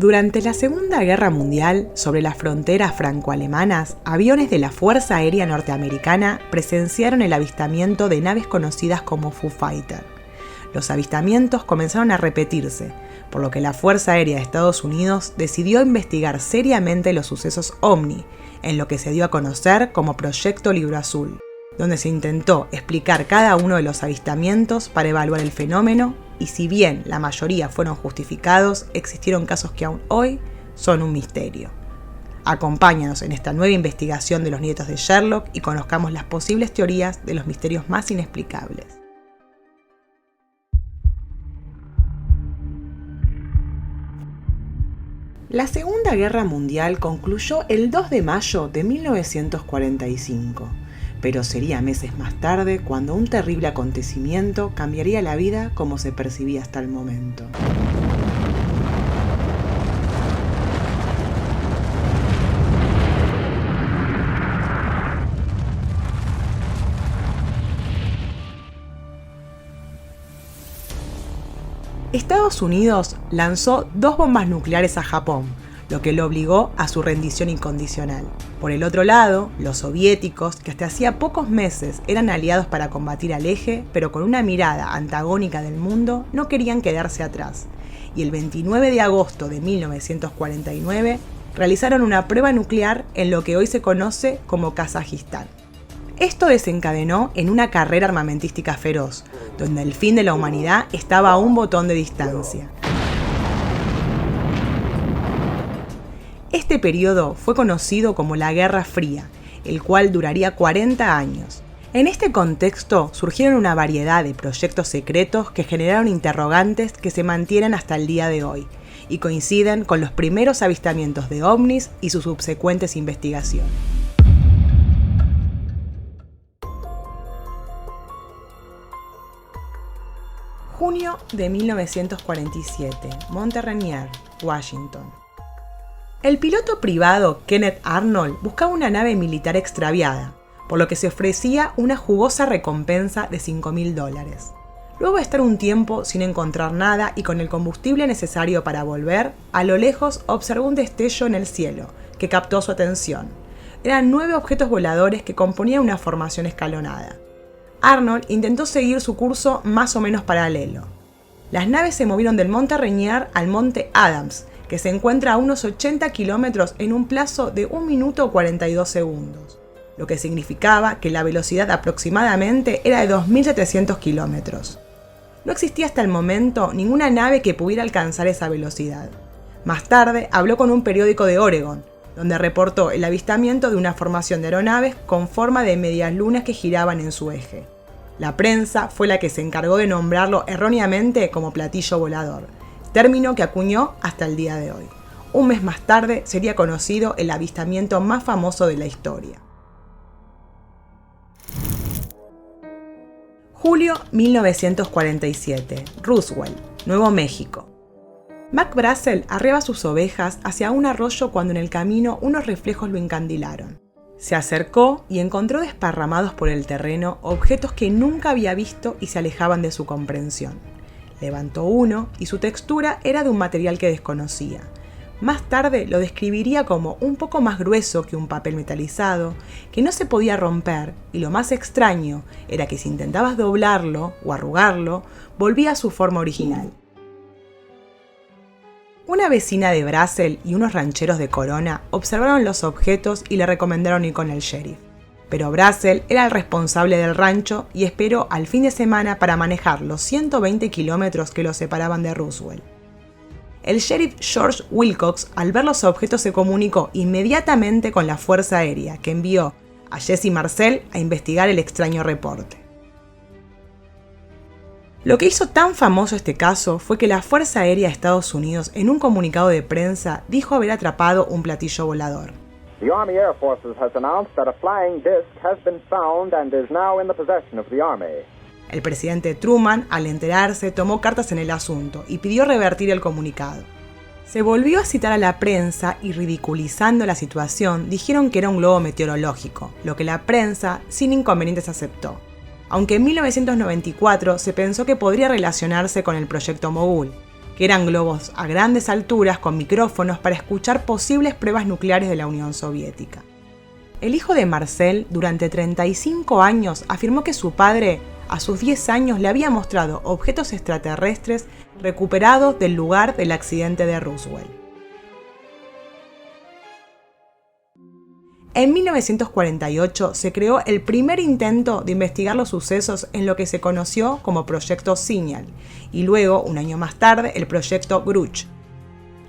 Durante la Segunda Guerra Mundial, sobre las fronteras franco-alemanas, aviones de la Fuerza Aérea Norteamericana presenciaron el avistamiento de naves conocidas como Foo Fighter. Los avistamientos comenzaron a repetirse, por lo que la Fuerza Aérea de Estados Unidos decidió investigar seriamente los sucesos OVNI, en lo que se dio a conocer como Proyecto Libro Azul, donde se intentó explicar cada uno de los avistamientos para evaluar el fenómeno, y si bien la mayoría fueron justificados, existieron casos que aún hoy son un misterio. Acompáñanos en esta nueva investigación de los nietos de Sherlock y conozcamos las posibles teorías de los misterios más inexplicables. La Segunda Guerra Mundial concluyó el 2 de mayo de 1945. Pero sería meses más tarde cuando un terrible acontecimiento cambiaría la vida como se percibía hasta el momento. Estados Unidos lanzó 2 bombas nucleares a Japón, lo que lo obligó a su rendición incondicional. Por el otro lado, los soviéticos, que hasta hacía pocos meses eran aliados para combatir al Eje, pero con una mirada antagónica del mundo, no querían quedarse atrás. Y el 29 de agosto de 1949 realizaron una prueba nuclear en lo que hoy se conoce como Kazajistán. Esto desencadenó en una carrera armamentística feroz, donde el fin de la humanidad estaba a un botón de distancia. Este periodo fue conocido como la Guerra Fría, el cual duraría 40 años. En este contexto surgieron una variedad de proyectos secretos que generaron interrogantes que se mantienen hasta el día de hoy y coinciden con los primeros avistamientos de ovnis y sus subsecuentes investigaciones. Junio de 1947, Monte Rainier, Washington. El piloto privado Kenneth Arnold buscaba una nave militar extraviada, por lo que se ofrecía una jugosa recompensa de $5.000. Luego de estar un tiempo sin encontrar nada y con el combustible necesario para volver, a lo lejos observó un destello en el cielo, que captó su atención. Eran 9 objetos voladores que componían una formación escalonada. Arnold intentó seguir su curso más o menos paralelo. Las naves se movieron del Monte Rainier al Monte Adams, que se encuentra a unos 80 kilómetros en un plazo de 1 minuto 42 segundos, lo que significaba que la velocidad aproximadamente era de 2.700 kilómetros. No existía hasta el momento ninguna nave que pudiera alcanzar esa velocidad. Más tarde habló con un periódico de Oregon, donde reportó el avistamiento de una formación de aeronaves con forma de medias lunas que giraban en su eje. La prensa fue la que se encargó de nombrarlo erróneamente como platillo volador, término que acuñó hasta el día de hoy. Un mes más tarde sería conocido el avistamiento más famoso de la historia. Julio 1947, Roswell, Nuevo México. Mac Brazel arreba sus ovejas hacia un arroyo cuando en el camino unos reflejos lo encandilaron. Se acercó y encontró desparramados por el terreno objetos que nunca había visto y se alejaban de su comprensión. Levantó uno y su textura era de un material que desconocía. Más tarde lo describiría como un poco más grueso que un papel metalizado, que no se podía romper, y lo más extraño era que si intentabas doblarlo o arrugarlo, volvía a su forma original. Una vecina de Brazel y unos rancheros de Corona observaron los objetos y le recomendaron ir con el sheriff. Pero Brazel era el responsable del rancho y esperó al fin de semana para manejar los 120 kilómetros que lo separaban de Roswell. El sheriff George Wilcox, al ver los objetos, se comunicó inmediatamente con la Fuerza Aérea, que envió a Jesse Marcel a investigar el extraño reporte. Lo que hizo tan famoso este caso fue que la Fuerza Aérea de Estados Unidos, en un comunicado de prensa, dijo haber atrapado un platillo volador. The Army Air Forces has announced that a flying disc has been found and is now in the possession of the Army. El presidente Truman, al enterarse, tomó cartas en el asunto y pidió revertir el comunicado. Se volvió a citar a la prensa y, ridiculizando la situación, dijeron que era un globo meteorológico, lo que la prensa, sin inconvenientes, aceptó. Aunque en 1994 se pensó que podría relacionarse con el proyecto Mogul, que eran globos a grandes alturas con micrófonos para escuchar posibles pruebas nucleares de la Unión Soviética. El hijo de Marcel, durante 35 años, afirmó que su padre, a sus 10 años, le había mostrado objetos extraterrestres recuperados del lugar del accidente de Roswell. En 1948 se creó el primer intento de investigar los sucesos en lo que se conoció como Proyecto Signal, y luego, un año más tarde, el Proyecto Gruch.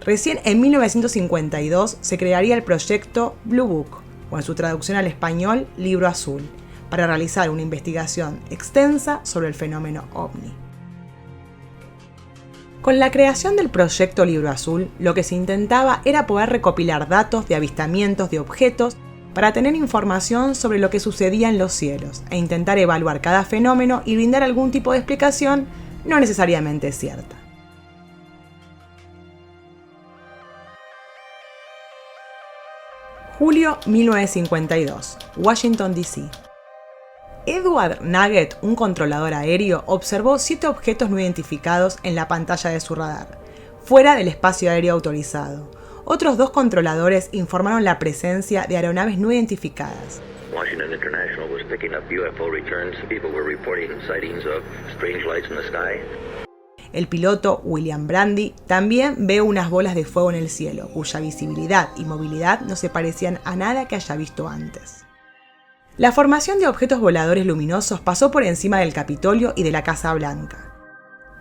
Recién en 1952 se crearía el Proyecto Blue Book, o en su traducción al español, Libro Azul, para realizar una investigación extensa sobre el fenómeno OVNI. Con la creación del Proyecto Libro Azul, lo que se intentaba era poder recopilar datos de avistamientos de objetos para tener información sobre lo que sucedía en los cielos e intentar evaluar cada fenómeno y brindar algún tipo de explicación no necesariamente cierta. Julio 1952, Washington, D.C. Edward Nugget, un controlador aéreo, observó 7 objetos no identificados en la pantalla de su radar, fuera del espacio aéreo autorizado. Otros 2 controladores informaron la presencia de aeronaves no identificadas. Washington International was picking up UFO returns. People were reporting sightings of strange lights in the sky. El piloto William Brandy también ve unas bolas de fuego en el cielo, cuya visibilidad y movilidad no se parecían a nada que haya visto antes. La formación de objetos voladores luminosos pasó por encima del Capitolio y de la Casa Blanca.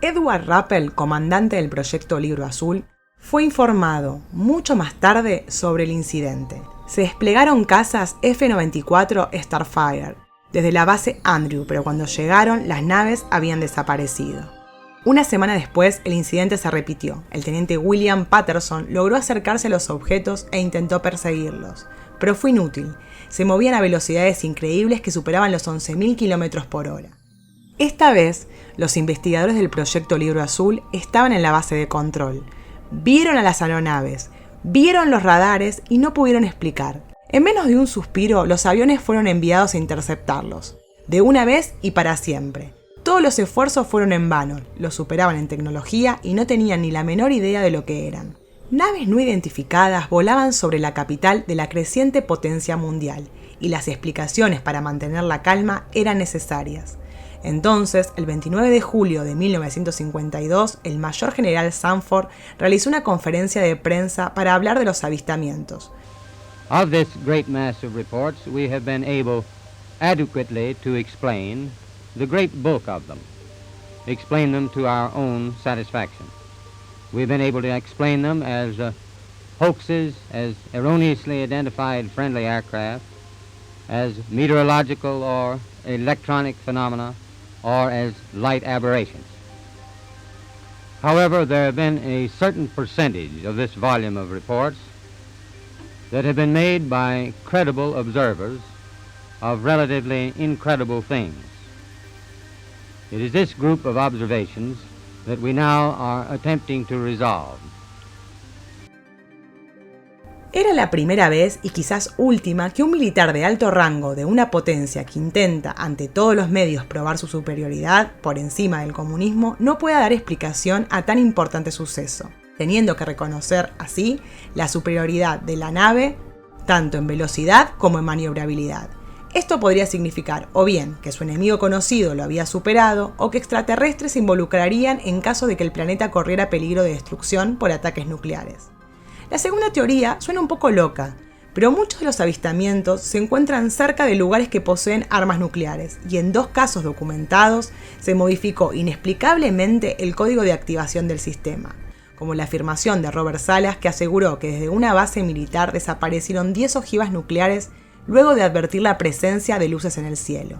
Edward Rappel, comandante del Proyecto Libro Azul, fue informado mucho más tarde sobre el incidente. Se desplegaron cazas F-94 Starfire desde la base Andrew, pero cuando llegaron las naves habían desaparecido. Una semana después, el incidente se repitió. El teniente William Patterson logró acercarse a los objetos e intentó perseguirlos, pero fue inútil. Se movían a velocidades increíbles que superaban los 11.000 km por hora. Esta vez, los investigadores del Proyecto Libro Azul estaban en la base de control. Vieron a las aeronaves, vieron los radares y no pudieron explicar. En menos de un suspiro, los aviones fueron enviados a interceptarlos, de una vez y para siempre. Todos los esfuerzos fueron en vano, los superaban en tecnología y no tenían ni la menor idea de lo que eran. Naves no identificadas volaban sobre la capital de la creciente potencia mundial, y las explicaciones para mantener la calma eran necesarias. Entonces, el 29 de julio de 1952, el mayor general Sanford realizó una conferencia de prensa para hablar de los avistamientos. Of this great mass of reports, we have been able adequately to explain the great bulk of them, explain them to our own satisfaction. We've been able to explain them as hoaxes, as erroneously identified friendly aircraft, as meteorological or electronic phenomena, or as light aberrations. However, there have been a certain percentage of this volume of reports that have been made by credible observers of relatively incredible things. It is this group of observations that we now are attempting to resolve. Era la primera vez, y quizás última, que un militar de alto rango de una potencia que intenta ante todos los medios probar su superioridad por encima del comunismo no pueda dar explicación a tan importante suceso, teniendo que reconocer así la superioridad de la nave tanto en velocidad como en maniobrabilidad. Esto podría significar o bien que su enemigo conocido lo había superado o que extraterrestres se involucrarían en caso de que el planeta corriera peligro de destrucción por ataques nucleares. La segunda teoría suena un poco loca, pero muchos de los avistamientos se encuentran cerca de lugares que poseen armas nucleares y en 2 casos documentados se modificó inexplicablemente el código de activación del sistema, como la afirmación de Robert Salas, que aseguró que desde una base militar desaparecieron 10 ojivas nucleares luego de advertir la presencia de luces en el cielo.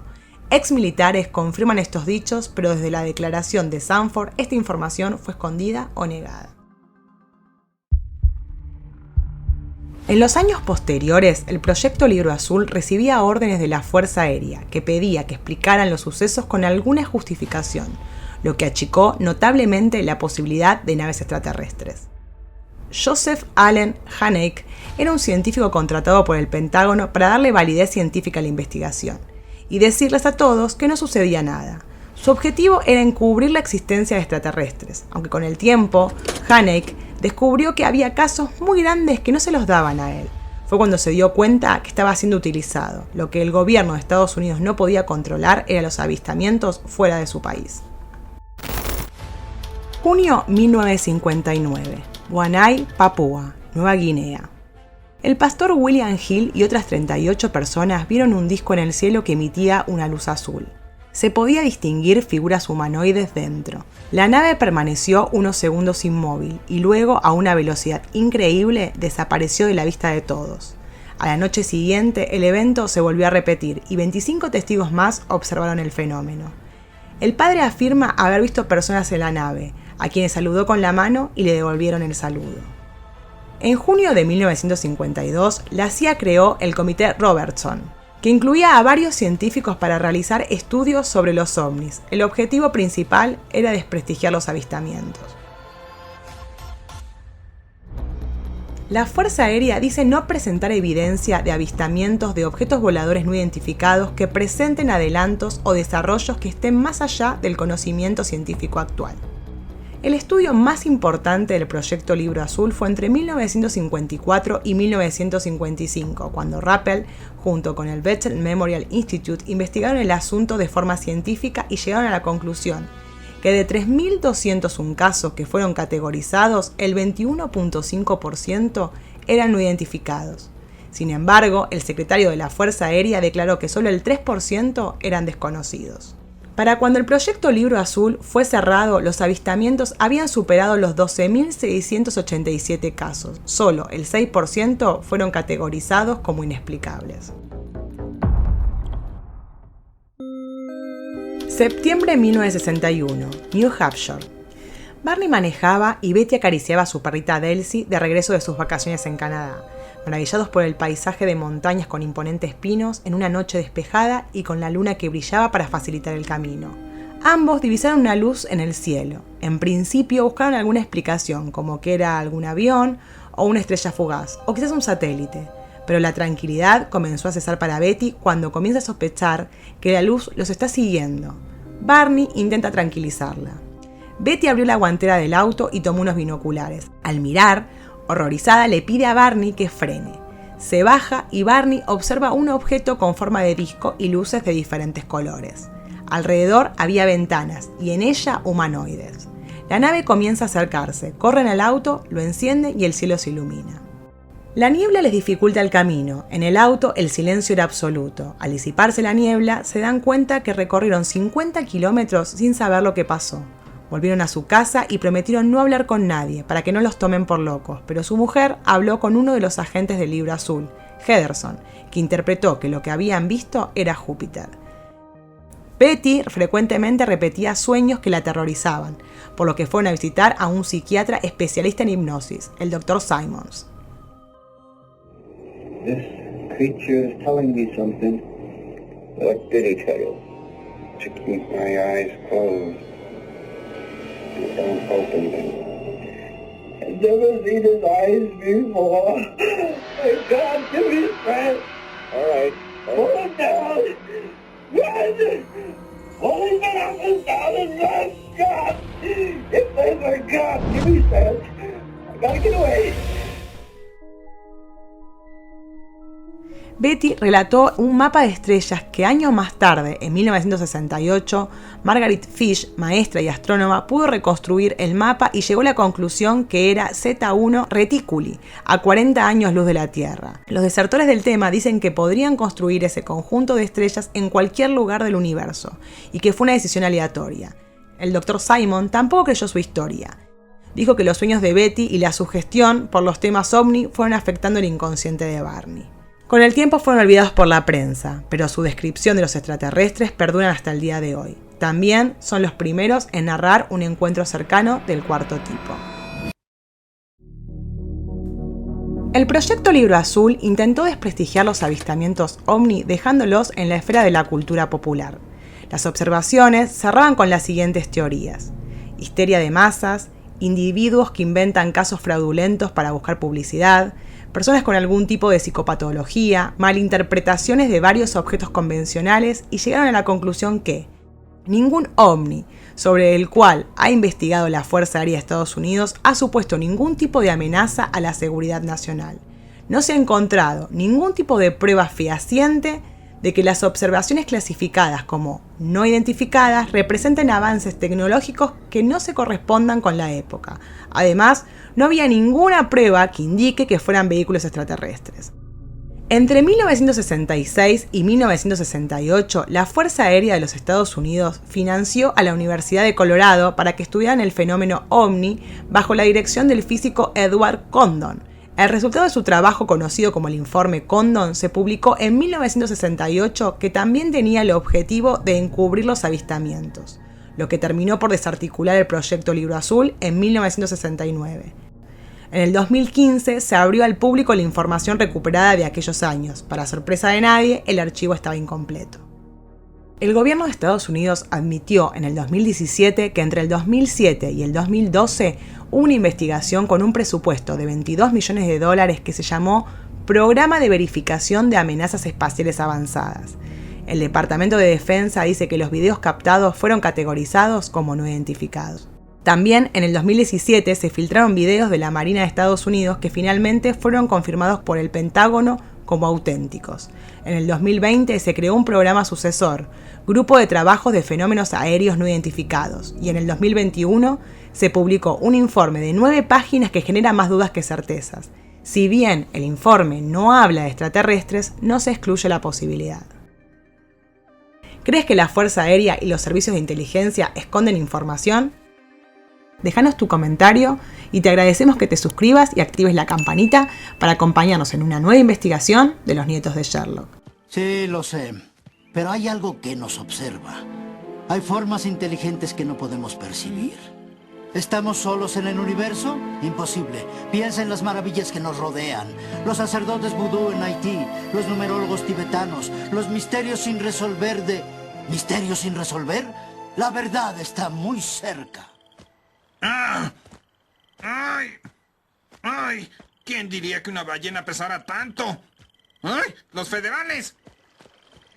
Ex militares confirman estos dichos, pero desde la declaración de Sanford esta información fue escondida o negada. En los años posteriores, el Proyecto Libro Azul recibía órdenes de la Fuerza Aérea, que pedía que explicaran los sucesos con alguna justificación, lo que achicó notablemente la posibilidad de naves extraterrestres. Joseph Allen Hynek era un científico contratado por el Pentágono para darle validez científica a la investigación y decirles a todos que no sucedía nada. Su objetivo era encubrir la existencia de extraterrestres, aunque con el tiempo, Haneke descubrió que había casos muy grandes que no se los daban a él. Fue cuando se dio cuenta que estaba siendo utilizado. Lo que el gobierno de Estados Unidos no podía controlar eran los avistamientos fuera de su país. Junio 1959. Waianae, Papúa, Nueva Guinea. El pastor William Hill y otras 38 personas vieron un disco en el cielo que emitía una luz azul. Se podía distinguir figuras humanoides dentro. La nave permaneció unos segundos inmóvil y luego, a una velocidad increíble, desapareció de la vista de todos. A la noche siguiente, el evento se volvió a repetir y 25 testigos más observaron el fenómeno. El padre afirma haber visto personas en la nave, a quienes saludó con la mano y le devolvieron el saludo. En junio de 1952, la CIA creó el Comité Robertson, que incluía a varios científicos para realizar estudios sobre los ovnis. El objetivo principal era desprestigiar los avistamientos. La Fuerza Aérea dice no presentar evidencia de avistamientos de objetos voladores no identificados que presenten adelantos o desarrollos que estén más allá del conocimiento científico actual. El estudio más importante del proyecto Libro Azul fue entre 1954 y 1955, cuando Rappel, junto con el Bechtel Memorial Institute, investigaron el asunto de forma científica y llegaron a la conclusión que de 3.201 casos que fueron categorizados, el 21.5% eran no identificados. Sin embargo, el secretario de la Fuerza Aérea declaró que solo el 3% eran desconocidos. Para cuando el proyecto Libro Azul fue cerrado, los avistamientos habían superado los 12.687 casos. Solo el 6% fueron categorizados como inexplicables. Septiembre de 1961, New Hampshire. Barney manejaba y Betty acariciaba a su perrita Delcy de regreso de sus vacaciones en Canadá, maravillados por el paisaje de montañas con imponentes pinos en una noche despejada y con la luna que brillaba para facilitar el camino. Ambos divisaron una luz en el cielo. En principio buscaron alguna explicación, como que era algún avión o una estrella fugaz, o quizás un satélite. Pero la tranquilidad comenzó a cesar para Betty cuando comienza a sospechar que la luz los está siguiendo. Barney intenta tranquilizarla. Betty abrió la guantera del auto y tomó unos binoculares. Al mirar, horrorizada, le pide a Barney que frene. Se baja y Barney observa un objeto con forma de disco y luces de diferentes colores. Alrededor había ventanas y en ella humanoides. La nave comienza a acercarse, corren al auto, lo encienden y el cielo se ilumina. La niebla les dificulta el camino. En el auto el silencio era absoluto. Al disiparse la niebla, se dan cuenta que recorrieron 50 kilómetros sin saber lo que pasó. Volvieron a su casa y prometieron no hablar con nadie para que no los tomen por locos, pero su mujer habló con uno de los agentes del Libro Azul, Henderson, que interpretó que lo que habían visto era Júpiter. Betty frecuentemente repetía sueños que la aterrorizaban, por lo que fueron a visitar a un psiquiatra especialista en hipnosis, el Dr. Simons. This creature is telling me something. What did he tell you? To keep my eyes closed. Don't open them. I've never seen his eyes before. My God, give me strength. All right. Pull him down. Run! Pull him up and down and run, God! If they were God, give me strength. I gotta get away. Betty relató un mapa de estrellas que años más tarde, en 1968, Margaret Fish, maestra y astrónoma, pudo reconstruir el mapa y llegó a la conclusión que era Z1 Reticuli, a 40 años luz de la Tierra. Los desertores del tema dicen que podrían construir ese conjunto de estrellas en cualquier lugar del universo, y que fue una decisión aleatoria. El Dr. Simon tampoco creyó su historia. Dijo que los sueños de Betty y la sugestión por los temas ovni fueron afectando el inconsciente de Barney. Con el tiempo fueron olvidados por la prensa, pero su descripción de los extraterrestres perduran hasta el día de hoy. También son los primeros en narrar un encuentro cercano del cuarto tipo. El proyecto Libro Azul intentó desprestigiar los avistamientos ovni dejándolos en la esfera de la cultura popular. Las observaciones cerraban con las siguientes teorías: histeria de masas, individuos que inventan casos fraudulentos para buscar publicidad, personas con algún tipo de psicopatología, malinterpretaciones de varios objetos convencionales, y llegaron a la conclusión que Ningún ovni sobre el cual ha investigado la Fuerza Aérea de Estados Unidos ha supuesto ningún tipo de amenaza a la seguridad nacional. No se ha encontrado ningún tipo de prueba fehaciente de que las observaciones clasificadas como no identificadas representen avances tecnológicos que no se correspondan con la época. Además, no había ninguna prueba que indique que fueran vehículos extraterrestres. Entre 1966 y 1968, la Fuerza Aérea de los Estados Unidos financió a la Universidad de Colorado para que estudiaran el fenómeno OVNI bajo la dirección del físico Edward Condon. El resultado de su trabajo, conocido como el Informe Condon, se publicó en 1968, que también tenía el objetivo de encubrir los avistamientos, lo que terminó por desarticular el proyecto Libro Azul en 1969. En el 2015 se abrió al público la información recuperada de aquellos años. Para sorpresa de nadie, el archivo estaba incompleto. El gobierno de Estados Unidos admitió en el 2017 que entre el 2007 y el 2012 hubo una investigación con un presupuesto de $22 millones que se llamó Programa de Verificación de Amenazas Espaciales Avanzadas. El Departamento de Defensa dice que los videos captados fueron categorizados como no identificados. También en el 2017 se filtraron videos de la Marina de Estados Unidos que finalmente fueron confirmados por el Pentágono como auténticos. En el 2020 se creó un programa sucesor, Grupo de Trabajos de Fenómenos Aéreos No Identificados, y en el 2021 se publicó un informe de 9 páginas que genera más dudas que certezas. Si bien el informe no habla de extraterrestres, no se excluye la posibilidad. ¿Crees que la Fuerza Aérea y los servicios de inteligencia esconden información? Déjanos tu comentario y te agradecemos que te suscribas y actives la campanita para acompañarnos en una nueva investigación de los nietos de Sherlock. Sí, lo sé, pero hay algo que nos observa. Hay formas inteligentes que no podemos percibir. ¿Estamos solos en el universo? Imposible. Piensa en las maravillas que nos rodean. Los sacerdotes vudú en Haití, los numerólogos tibetanos, los misterios sin resolver de... ¿Misterios sin resolver? La verdad está muy cerca. ¡Ah! ¡Ay! ¡Ay! ¿Quién diría que una ballena pesara tanto? ¡Ay! ¡Los federales!